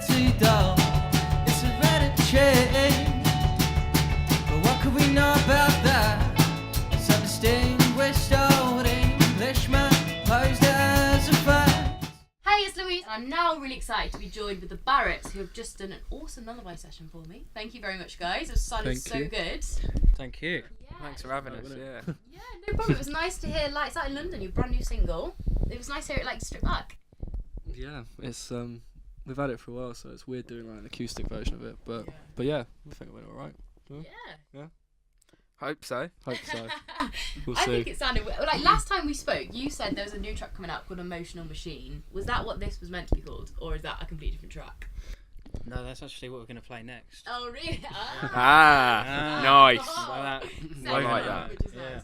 too dull. It's hereditary. But what could we know about that? Some distinguished old Englishman posed as a fact. Hey, it's Louise, and I'm now really excited to be joined with the Barratts, who have just done an awesome lullaby session for me. Thank you very much, guys. It sounded so good. Thank you. Yeah. Thanks for having us. Yeah. Yeah, no problem. It was nice to hear Lights Out in London, your brand new single. It was nice to hear it stripped back. Yeah, it's we've had it for a while, so it's weird doing like an acoustic version of it, but yeah, I think it went alright. Yeah. Hope so. Hope so. We'll I see. think it sounded like last time we spoke. You said there was a new track coming out called Emotional Machine. Was that what this was meant to be called, or is that a completely different track? No, that's actually what we're going to play next. Oh, really? Nice. I like that. Nice.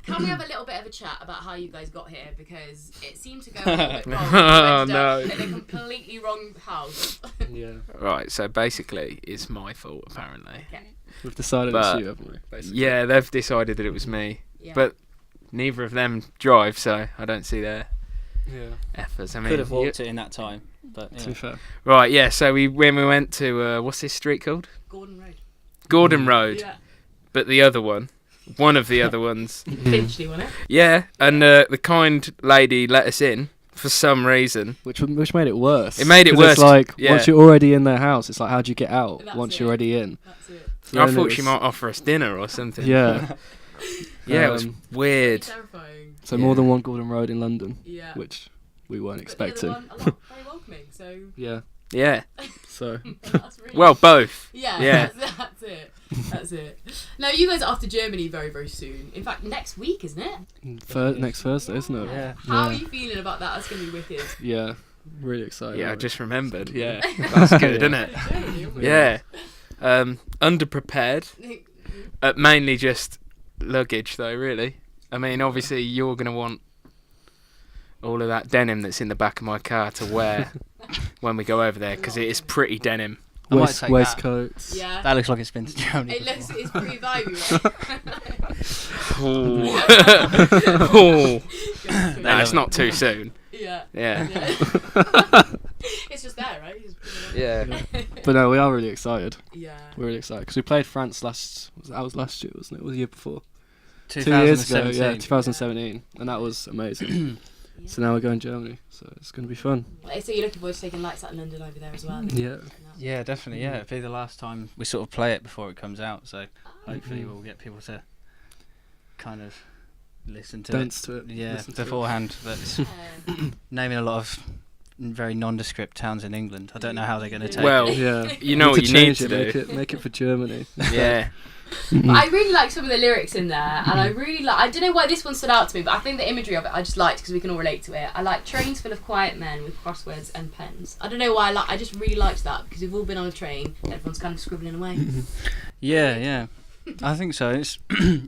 Can we have a little bit of a chat about how you guys got here, because it seemed to go a little bit wrong. Oh, You ended no. up in a completely wrong house. Yeah, Right, so basically, it's my fault, apparently. Okay. we've decided But- it's you, haven't we? Basically. Yeah, they've decided that it was me. Yeah. But neither of them drive, so I don't see their Yeah. efforts. I mean, Could have walked it in that time, but To be fair. Right, yeah, so when we went to, what's this street called? Gordon Road. Gordon Road. Yeah. But the other one of the other ones. Finchley, wasn't it? Yeah, and the kind lady let us in for some reason. Which made it worse. It made it 'Cause worse, It's like yeah. once you're already in their house, it's like how do you get out That's once it. you're already in? That's it. So I then thought it she was- might offer us dinner or something. Yeah. Yeah, it was weird. Terrifying. So more than one Gordon Road in London, Yeah. which we weren't But the other expecting. one, a lot very welcoming. So Yeah. Yeah. So that's really Well, both. Yeah. Yeah. That's it. That's it. Now you guys are off to Germany very, very soon. In fact, next week, isn't it? next Thursday, isn't it? Yeah. How are Yeah. you feeling about that? That's gonna be wicked. Yeah. Really excited. Yeah, I about it. just remembered. Yeah. That's good, isn't it? Germany, aren't we? Yeah. Underprepared. Mainly just luggage, though, really. I mean, obviously, you're going to want all of that denim that's in the back of my car to wear when we go over there, because it is pretty denim. I might take that. Waistcoats. Yeah. That looks like it's been to Germany. It looks, before. it's pretty vibey, right? Oh. Good. No, it's not too soon. Yeah. Yeah. It's just there, right? You just put it Yeah. on. But no, we are really excited. Yeah. We're really excited because we played France last year, wasn't it? Or the year before? 2 years ago, 2017. yeah, 2017, and that was amazing. So now we're going to Germany, so it's going to be fun. So you're looking forward to taking Lights Out in London over there as well? Yeah. Yeah, definitely. Yeah, it'll be the last time we sort of play it before it comes out. So hopefully we'll get people to kind of listen to Dance to it. Yeah, listen to it. beforehand. But it's naming a lot of very nondescript towns in England. I don't know how they're going to take Well, it. Yeah. you know what you need to do. Make it for Germany. Yeah. But I really like some of the lyrics in there, and I really like. I don't know why this one stood out to me, but I think the imagery of it I just liked because we can all relate to it. I like trains full of quiet men with crosswords and pens. I don't know why. I just really liked that because we've all been on a train, and everyone's kind of scribbling away. Yeah. I think so. It's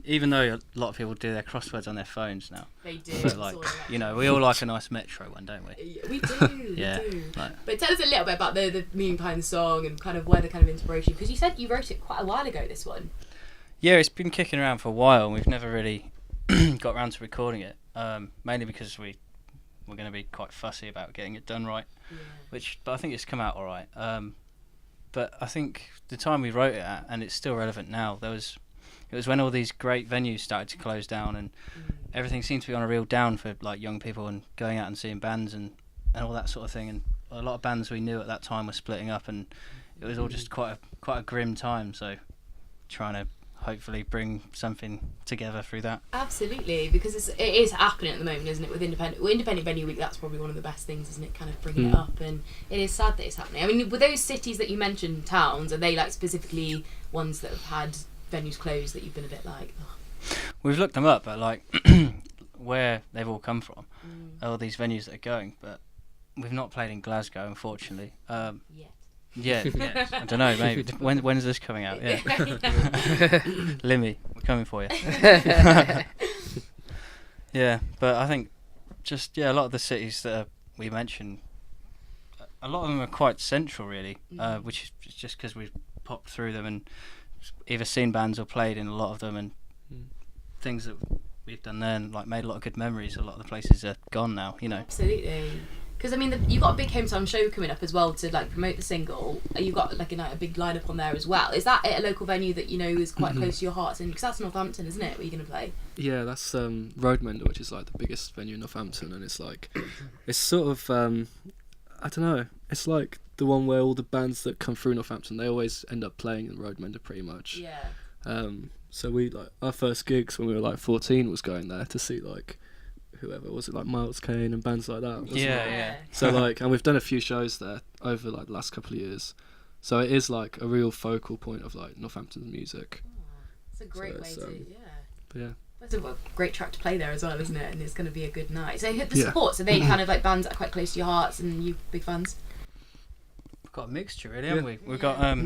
even though a lot of people do their crosswords on their phones now. They do. But like, we all like a nice metro one, don't we? We do. Yeah, We do. like- But tell us a little bit about the meaning behind the song and kind of where the kind of inspiration. Because you said you wrote it quite a while ago. This one. Yeah, it's been kicking around for a while, and we've never really got around to recording it. Mainly because we're going to be quite fussy about getting it done right. Yeah. But I think it's come out all right. But I think the time we wrote it at, and it's still relevant now. It was when all these great venues started to close down, and everything seemed to be on a real down for like young people and going out and seeing bands and all that sort of thing. And a lot of bands we knew at that time were splitting up, and it was all just quite a grim time. So trying to hopefully bring something together through that. Absolutely, because it is happening at the moment, isn't it? With Independent Venue Week, that's probably one of the best things, isn't it? Kind of bringing it up, and it is sad that it's happening. I mean, were those cities that you mentioned, towns, are they like specifically ones that have had venues closed that you've been a bit like, oh. We've looked them up at like where they've all come from, all these venues that are going, but we've not played in Glasgow, unfortunately. Yeah. Yeah, I don't know, maybe. When's this coming out? Yeah. Limmy, we're coming for you. Yeah, but I think just, a lot of the cities that we mentioned, a lot of them are quite central, really, which is just because we've popped through them and either seen bands or played in a lot of them, and things that we've done there and like made a lot of good memories. A lot of the places are gone now, Absolutely. Because I mean, you've got a big hometown show coming up as well to like promote the single. You've got like a big lineup on there as well. Is that at a local venue that you know is quite close to your heart? And because that's Northampton, isn't it? Where you're gonna play? Yeah, that's Roadmender, which is like the biggest venue in Northampton, and it's like, it's sort of I don't know. It's like the one where all the bands that come through Northampton, they always end up playing in Roadmender pretty much. Yeah. So we like our first gigs when we were like 14 was going there to see like whoever was it, like Miles Kane and bands like that. wasn't it? Yeah. So like, and we've done a few shows there over like the last couple of years. So it is like a real focal point of like Northampton's music. It's a great way to, But yeah. That's a great track to play there as well, isn't it? And it's going to be a good night. So the Yeah. supports, are they kind of like bands that are quite close to your hearts and you big fans? We've got a mixture, really, haven't we? We've got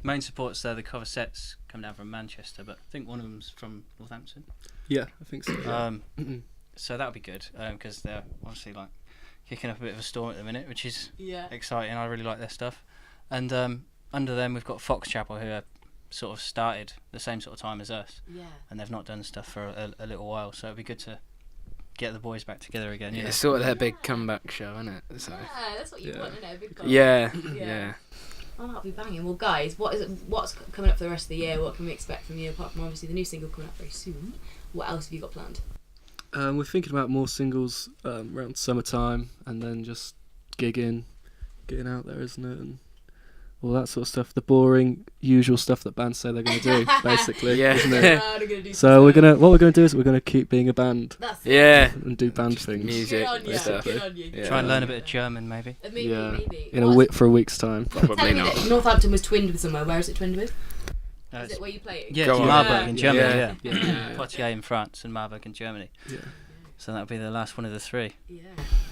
main supports there. The cover sets come down from Manchester, but I think one of them's from Northampton. Yeah, I think so. Yeah. So that'll be good because they're obviously like kicking up a bit of a storm at the minute, which is exciting. I really like their stuff. And under them, we've got Fox Chapel, who are sort of started the same sort of time as us, and they've not done stuff for a little while. So it'd be good to get the boys back together again. It's sort of their big comeback show, isn't it? So. Yeah, that's what you want, isn't it? A big comeback. Yeah. Oh, that'll be banging. Well, guys, what's coming up for the rest of the year? What can we expect from you, apart from obviously the new single coming out very soon? What else have you got planned? We're thinking about more singles around summertime, and then just getting out there, isn't it? And all that sort of stuff. The boring, usual stuff that bands say they're going to do, basically, isn't it? So what we're gonna do is we're gonna keep being a band. That's it. Yeah. And do band things. Music. Good on you. Stuff. Good on you. Yeah. Try and learn a bit of German, maybe. Maybe. In for a week's time. Probably Telling me not. that Northampton was twinned with somewhere. Where is it twinned with? Is It's- it where you play it? Yeah, Go it's on. Marburg in Germany. Yeah. Poitiers in France and Marburg in Germany. Yeah. So that'll be the last one of the three. Yeah.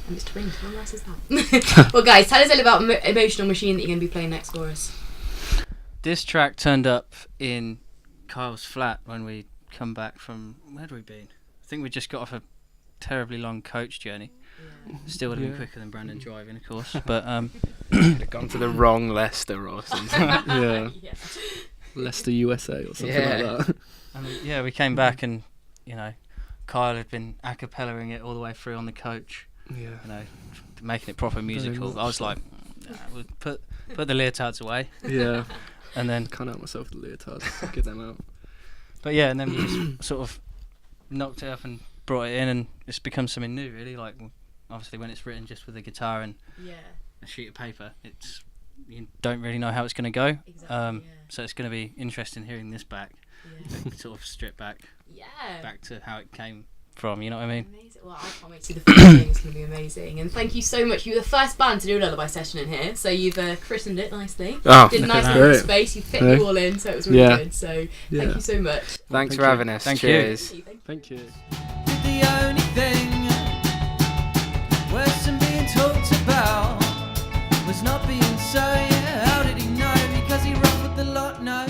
And it's twinned. How nice is that? Well, guys, tell us a little about Emotional Machine that you're going to be playing next for us. This track turned up in Kyle's flat when we come back from... Where had we been? I think we just got off a terribly long coach journey. Still would have been quicker than Brandon driving, of course. But They've gone to the wrong Leicester or something. Yeah. Leicester, USA or something like that. and we came back and, you know, Kyle had been a cappellaing it all the way through on the coach. Yeah. You know, making it proper musical. much. I was like, nah, we'll put the leotards away. Yeah. And then... Can't help myself with the leotards. Get them out. But yeah, and then we just sort of knocked it up and brought it in, and it's become something new, really. Like, obviously, when it's written just with a guitar and a sheet of paper, you don't really know how it's going to go. Exactly, So it's going to be interesting hearing this back, sort of stripped back to how it came from. You know what I mean? Amazing. Well, I can't wait to see the full thing. It's going to be amazing. And thank you so much. You were the first band to do a lullaby session in here, so you've christened it nicely. Oh, Did a nice that. little space. You fit you all in, so it was really good. So thank you so much. Thanks for you. having us. Thank you. Cheers. Thank you. The only thing worse than being talked about was not being so, yeah. How did he know? Because he ruffled the lot, no.